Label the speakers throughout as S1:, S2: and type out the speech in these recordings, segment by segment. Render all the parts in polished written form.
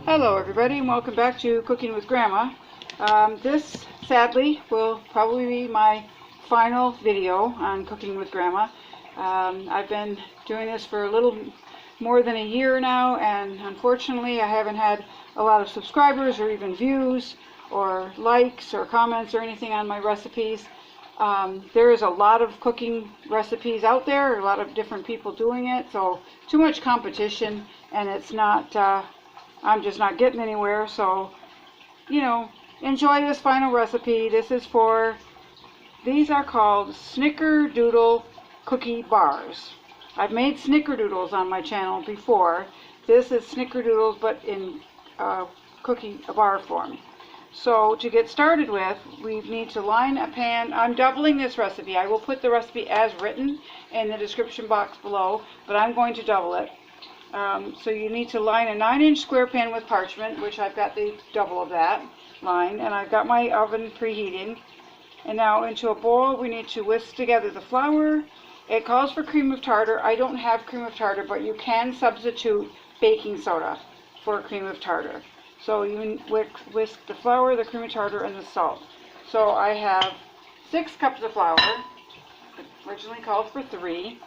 S1: Hello everybody and welcome back to Cooking with Grandma. This sadly will probably be my final video on Cooking with Grandma. I've been doing this for a little more than a year now, and unfortunately I haven't had a lot of subscribers or even views or likes or comments or anything on my recipes. There is a lot of cooking recipes out there, a lot of different people doing it, so too much competition, and it's not I'm just not getting anywhere. So, enjoy this final recipe. These are called Snickerdoodle Cookie Bars. I've made Snickerdoodles on my channel before. This is Snickerdoodles, but in cookie bar form. So to get started with, we need to line a pan. I'm doubling this recipe. I will put the recipe as written in the description box below, but I'm going to double it. So you need to line a 9-inch square pan with parchment, which I've got the double of that line, and I've got my oven preheating. And now into a bowl we need to whisk together the flour. It calls for cream of tartar. I don't have cream of tartar, but you can substitute baking soda for cream of tartar. So you whisk the flour, the cream of tartar, and the salt. So I have 6 cups of flour. It originally called for 3.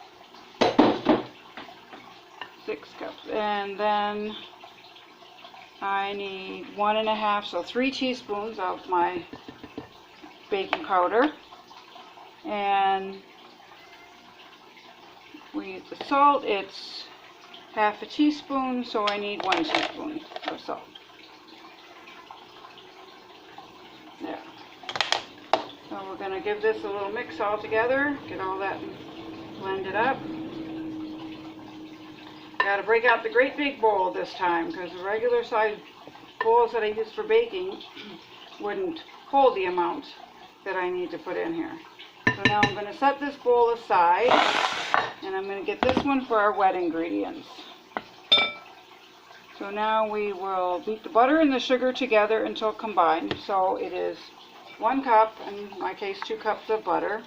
S1: 6 cups, and then I need 1.5, so 3 teaspoons of my baking powder, and we need the salt. It's half a teaspoon, so I need 1 teaspoon of salt. There. So we're going to give this a little mix all together, get all that blended up. Got to break out the great big bowl this time, because the regular size bowls that I use for baking wouldn't hold the amount that I need to put in here. So now I'm going to set this bowl aside, and I'm going to get this one for our wet ingredients. So now we will beat the butter and the sugar together until combined. So it is 1 cup, in my case 2 cups of butter,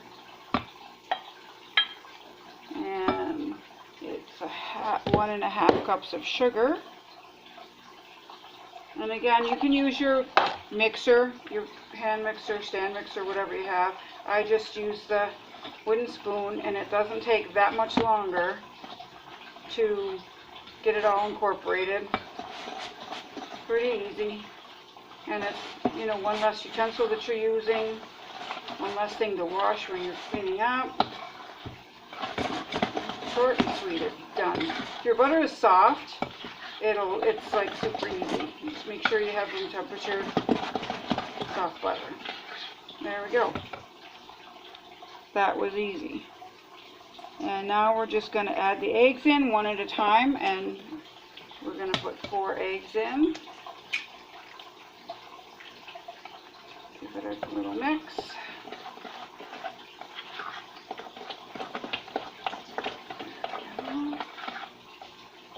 S1: and it's 1.5 cups of sugar. And again, you can use your mixer, your hand mixer, stand mixer, whatever you have. I just use the wooden spoon, and it doesn't take that much longer to get it all incorporated. Pretty easy. And it's, one less utensil that you're using, one less thing to wash when you're cleaning up. Short and sweet, it's done. If your butter is soft, it's like super easy. Just make sure you have room temperature soft butter. There we go. That was easy. And now we're just going to add the eggs in one at a time, and we're going to put 4 eggs in. Give it a little mix.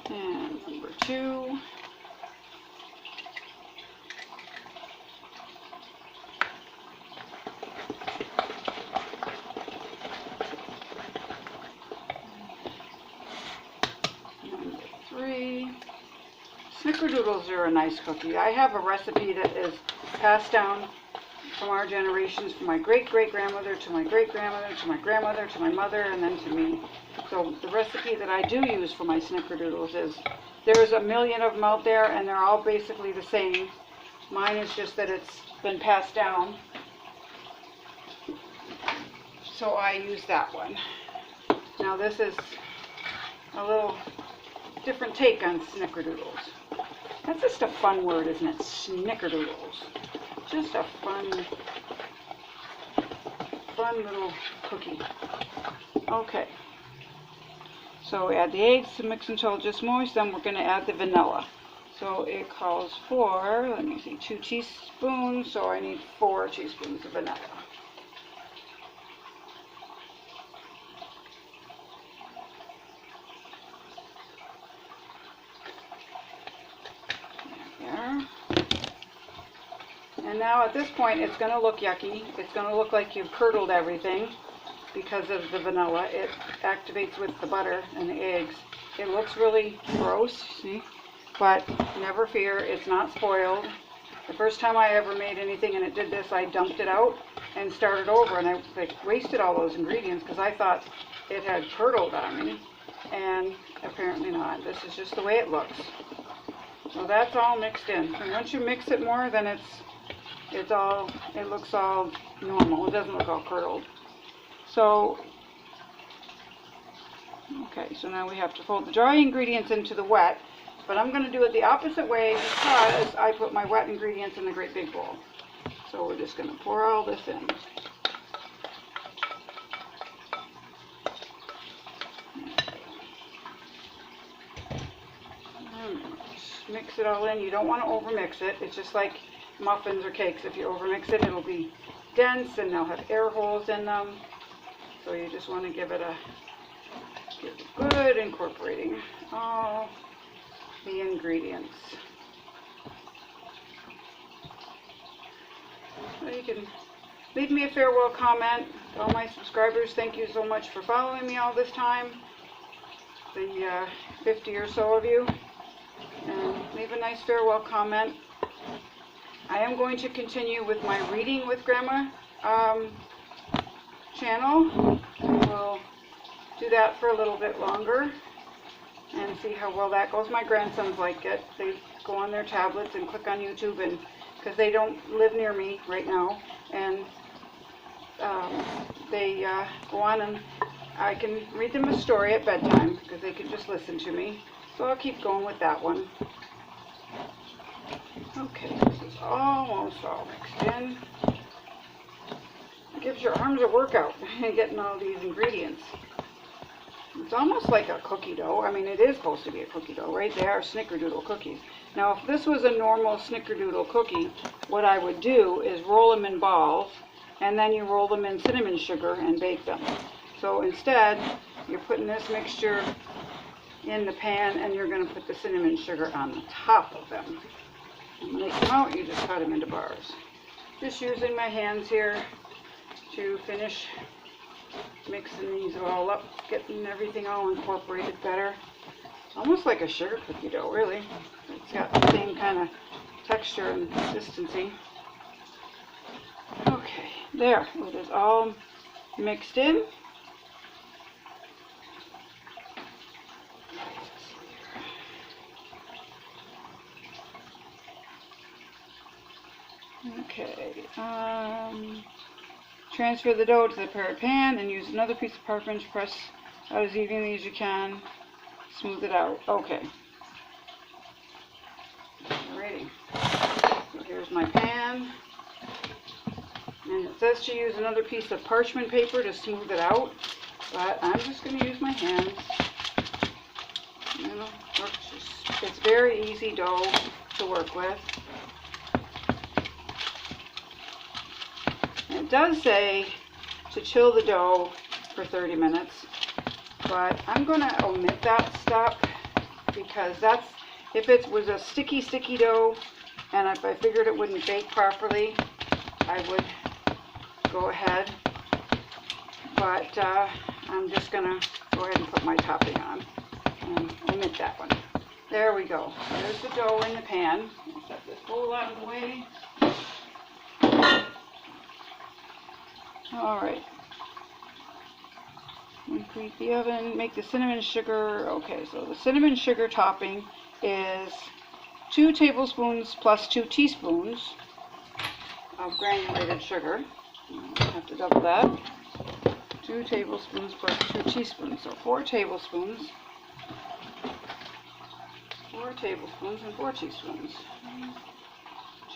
S1: And number 2. Number 3. Snickerdoodles are a nice cookie. I have a recipe that is passed down from our generations, from my great-great-grandmother to my great-grandmother to my grandmother to my mother, and then to me. So the recipe that I do use for my Snickerdoodles is, there's a million of them out there, and they're all basically the same. Mine is just that it's been passed down, so I use that one. Now this is a little different take on Snickerdoodles. That's just a fun word, isn't it? Snickerdoodles. Just a fun little cookie. Okay. So we add the eggs to mix until just moist, then we're going to add the vanilla. So it calls for, let me see, 2 teaspoons, so I need 4 teaspoons of vanilla. There. And now at this point it's going to look yucky. It's going to look like you've curdled everything because of the vanilla. It activates with the butter and the eggs. It looks really gross, see? but never fear, it's not spoiled. The first time I ever made anything and it did this, I dumped it out and started over, and I wasted all those ingredients because I thought it had curdled on me, and apparently not. This is just the way it looks. So that's all mixed in. And once you mix it more, then it looks all normal. It doesn't look all curdled. So, okay, so now we have to fold the dry ingredients into the wet, but I'm going to do it the opposite way because I put my wet ingredients in the great big bowl. So we're just going to pour all this in. Just mix it all in. You don't want to overmix it. It's just like muffins or cakes. If you overmix it, it'll be dense and they'll have air holes in them. So you just want to give it good incorporating all the ingredients. So you can leave me a farewell comment. All my subscribers, thank you so much for following me all this time. The 50 or so of you. And leave a nice farewell comment. I am going to continue with my Reading with Grandma channel. We'll do that for a little bit longer and see how well that goes. My grandsons like it. They go on their tablets and click on YouTube, and because they don't live near me right now, and they go on and I can read them a story at bedtime because they can just listen to me. So I'll keep going with that one. Okay, this is almost all mixed in. It gives your arms a workout getting all these ingredients. It's almost like a cookie dough. I mean, it is supposed to be a cookie dough, right? They are Snickerdoodle cookies. Now, if this was a normal Snickerdoodle cookie, what I would do is roll them in balls, and then you roll them in cinnamon sugar and bake them. So instead, you're putting this mixture in the pan, and you're going to put the cinnamon sugar on the top of them. And when they come out, you just cut them into bars. Just using my hands here to finish mixing these all up, getting everything all incorporated better. Almost like a sugar cookie dough, really. It's got the same kind of texture and consistency. Okay, there. It is all mixed in. Okay, transfer the dough to the prepared pan and use another piece of parchment to press out as evenly as you can. Smooth it out. Okay. Alrighty. So here's my pan. And it says to use another piece of parchment paper to smooth it out, but I'm just going to use my hands. You know, it's very easy dough to work with. It does say to chill the dough for 30 minutes, but I'm going to omit that step because that's, if it was a sticky dough and if I figured it wouldn't bake properly, I would go ahead, but I'm just going to go ahead and put my topping on and omit that one. There we go. There's the dough in the pan. I'll set this bowl out of the way. Alright, preheat the oven, make the cinnamon sugar. Okay, so the cinnamon sugar topping is 2 tablespoons plus 2 teaspoons of granulated sugar. I'll have to double that. 2 tablespoons plus 2 teaspoons, so 4 tablespoons. 4 tablespoons and 4 teaspoons.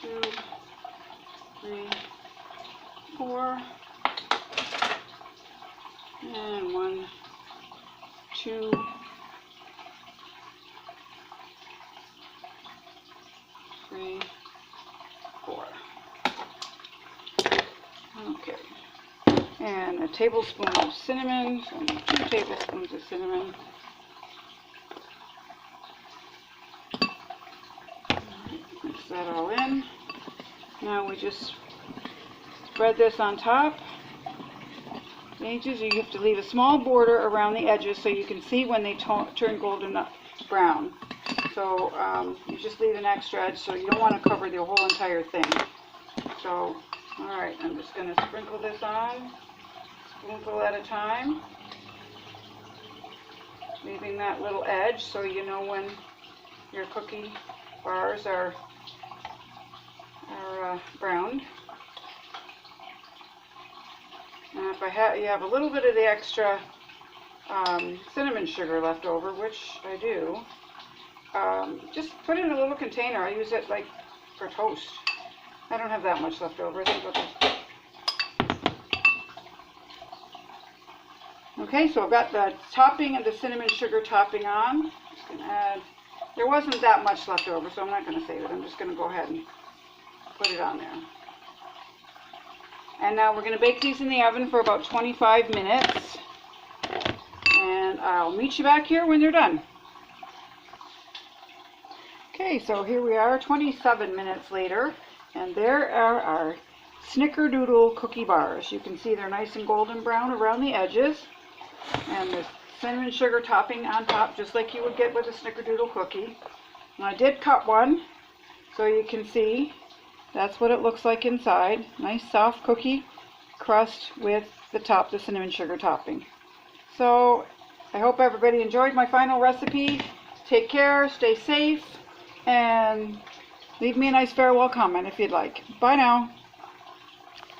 S1: 2, 3, 4. And 1, 2, 3, 4. Okay. And a tablespoon of cinnamon, so 2 tablespoons of cinnamon. Mix that all in. Now we just spread this on top. Edges, you have to leave a small border around the edges so you can see when they turn golden brown. So you just leave an extra edge, so you don't want to cover the whole entire thing. So, alright, I'm just going to sprinkle this on, spoonful at a time, leaving that little edge so you know when your cookie bars are browned. And if you have a little bit of the extra cinnamon sugar left over, which I do, just put it in a little container. I use it like for toast. I don't have that much left over. I think okay, so I've got the topping of the cinnamon sugar topping on. Just going to add, there wasn't that much left over, so I'm not going to save it. I'm just going to go ahead and put it on there. And now we're going to bake these in the oven for about 25 minutes. And I'll meet you back here when they're done. Okay, so here we are 27 minutes later. And there are our Snickerdoodle Cookie Bars. You can see they're nice and golden brown around the edges. And the cinnamon sugar topping on top, just like you would get with a Snickerdoodle cookie. And I did cut one, so you can see that's what it looks like inside. Nice soft cookie crust with the top, the cinnamon sugar topping. So I hope everybody enjoyed my final recipe. Take care, stay safe, and leave me a nice farewell comment if you'd like. Bye now.